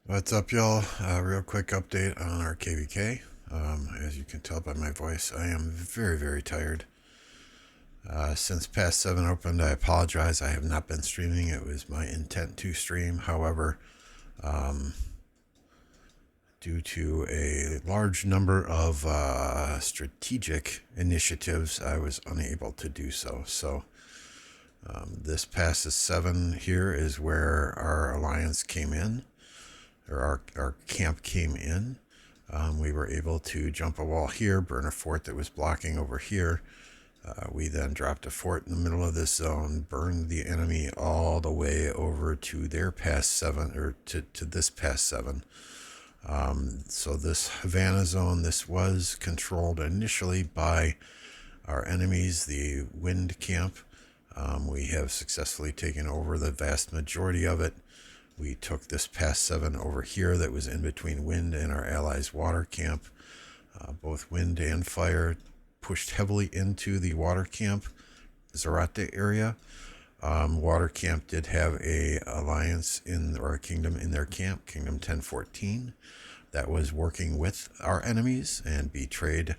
What's up, y'all? Real quick update on our KvK. As you can tell by my voice, I am very, very tired. Since past 7 opened, I apologize. I have not been streaming. It was my intent to stream. However, due to a large number of strategic initiatives, I was unable to do so. So, this past 7 here is where our alliance came in, or our camp came in. We were able to jump a wall here, burn a fort that was blocking over here. We then dropped a fort in the middle of this zone, burned the enemy all the way over to their past 7, or to this past 7. So this Havana zone, this was controlled initially by our enemies, the Wind Camp. We have successfully taken over the vast majority of it. We took this past 7 over here that was in between Wind and our allies' water camp. Both Wind and Fire pushed heavily into the water camp, Zarate area. Water camp did have a alliance or a kingdom in their camp, Kingdom 1014, that was working with our enemies and betrayed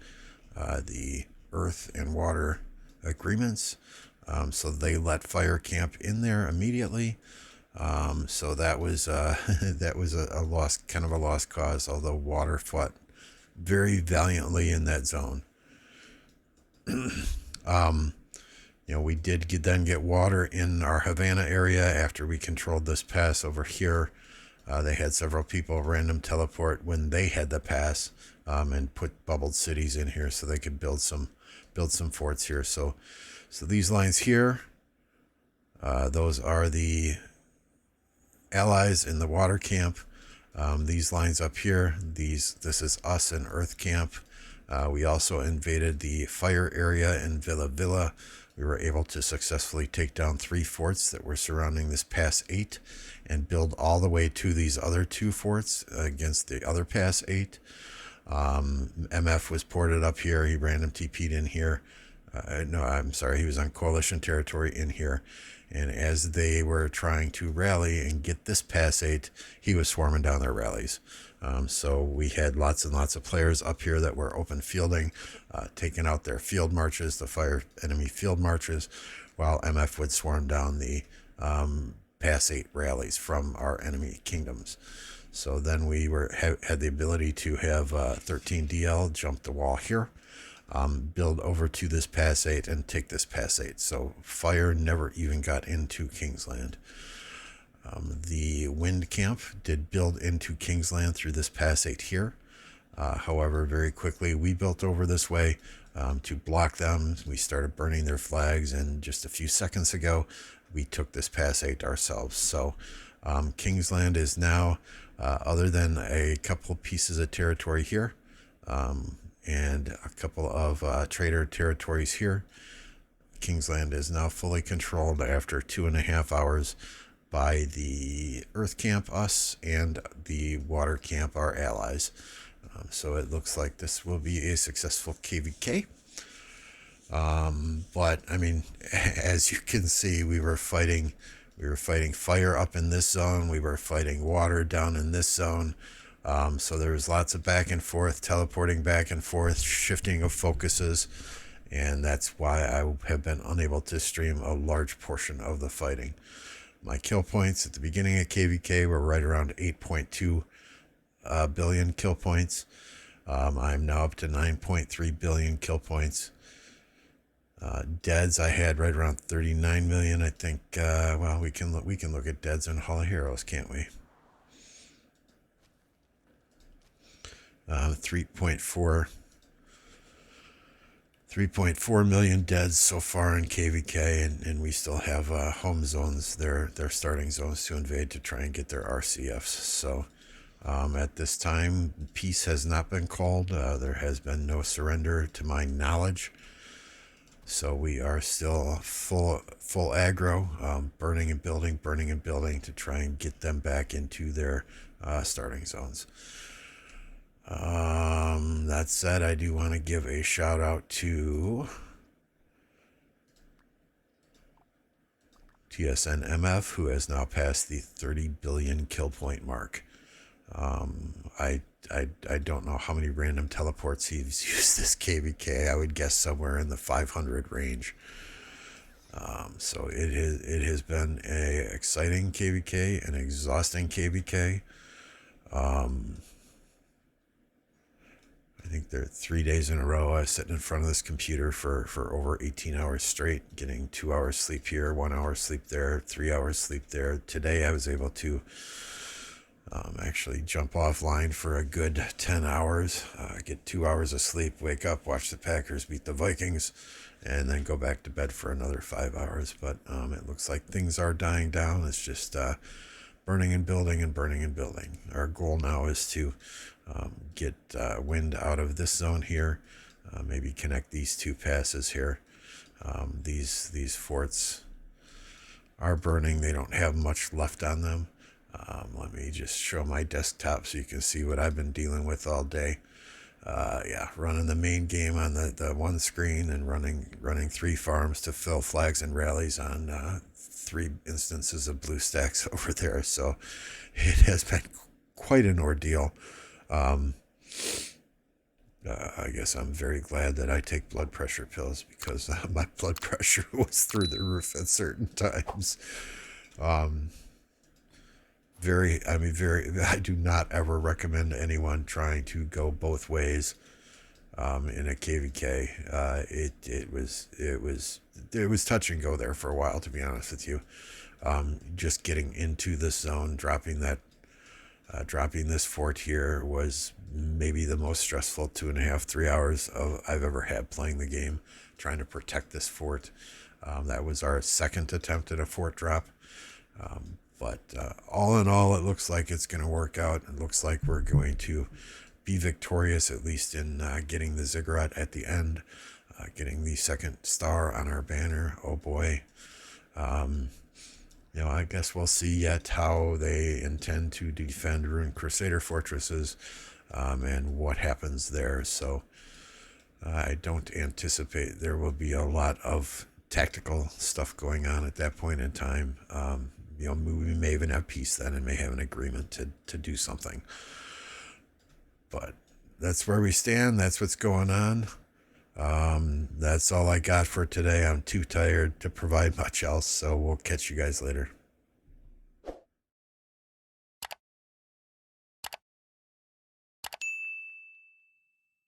the earth and water agreements. So they let Fire camp in there immediately. So that was that was a lost, kind of a lost cause, although water fought very valiantly in that zone. We did then get water in our Havana area after we controlled this pass over here. They had several people random teleport when they had the pass, and put bubbled cities in here so they could build some forts here. So these lines here, those are the allies in the water camp. These lines up here, this is us in Earth camp. We also invaded the fire area in Villa. We were able to successfully take down 3 forts that were surrounding this pass 8 and build all the way to these other 2 forts against the other pass 8. MF was ported up here. He random TP'd in here. No, I'm sorry. He was on coalition territory in here. And as they were trying to rally and get this pass 8, he was swarming down their rallies. So we had lots and lots of players up here that were open fielding, taking out their field marches, the Fire enemy field marches, while MF would swarm down the pass 8 rallies from our enemy kingdoms. So then we had the ability to have 13DL jump the wall here, build over to this pass 8 and take this pass 8. So Fire never even got into Kingsland. The Wind Camp did build into Kingsland through this pass 8 here. However, very quickly we built over this way to block them. We started burning their flags, and just a few seconds ago we took this pass 8 ourselves. So Kingsland is now, other than a couple pieces of territory here, and a couple of trader territories here, Kingsland is now fully controlled after 2.5 hours by the Earth Camp, us, and the Water Camp, our allies. So it looks like this will be a successful KvK. But I mean, as you can see, we were fighting fire up in this zone. We were fighting water down in this zone. So there was lots of back and forth, teleporting back and forth, shifting of focuses, and that's why I have been unable to stream a large portion of the fighting. My kill points at the beginning of KvK were right around 8.2 billion kill points. I'm now up to 9.3 billion kill points. Deads I had right around 39 million. I think. Well, we can look at deads in Hall of Heroes, can't we? 3.4 million deads so far in KvK, and we still have home zones, their starting zones to invade to try and get their RCFs. So at this time, peace has not been called. There has been no surrender to my knowledge. So we are still full aggro, burning and building to try and get them back into their starting zones. That said, I do want to give a shout out to TSN MF, who has now passed the 30 billion kill point mark. I don't know how many random teleports he's used this KvK. I would guess somewhere in the 500 range. So it has been a exciting KvK, an exhausting KvK. I think there are 3 days in a row I was sitting in front of this computer for over 18 hours straight, getting 2 hours sleep here, 1 hour sleep there, 3 hours sleep there. Today I was able to actually jump offline for a good 10 hours, get 2 hours of sleep, wake up, watch the Packers beat the Vikings, and then go back to bed for another 5 hours. But it looks like things are dying down. It's just burning and building and burning and building. Our goal now is to get wind out of this zone here, maybe connect these two passes here. These forts are burning. They don't have much left on them. Let me just show my desktop so you can see what I've been dealing with all day. Yeah, running the main game on the one screen and running 3 farms to fill flags and rallies on 3 instances of BlueStacks over there. So it has been quite an ordeal. I guess I'm very glad that I take blood pressure pills because my blood pressure was through the roof at certain times. I do not ever recommend anyone trying to go both ways in a KvK. It was touch and go there for a while, to be honest with you. Just getting into this zone, dropping this fort here was maybe the most stressful 2.5-3 hours I've ever had playing the game, trying to protect this fort. That was our second attempt at a fort drop. But all in all, it looks like it's going to work out. It looks like we're going to be victorious, at least in getting the ziggurat at the end, getting the second star on our banner. Oh boy. I guess we'll see yet how they intend to defend ruined Crusader fortresses and what happens there. So I don't anticipate there will be a lot of tactical stuff going on at that point in time. We may even have peace then and may have an agreement to do something. But that's where we stand. That's what's going on. That's all I got for today. I'm too tired to provide much else, so we'll catch you guys later.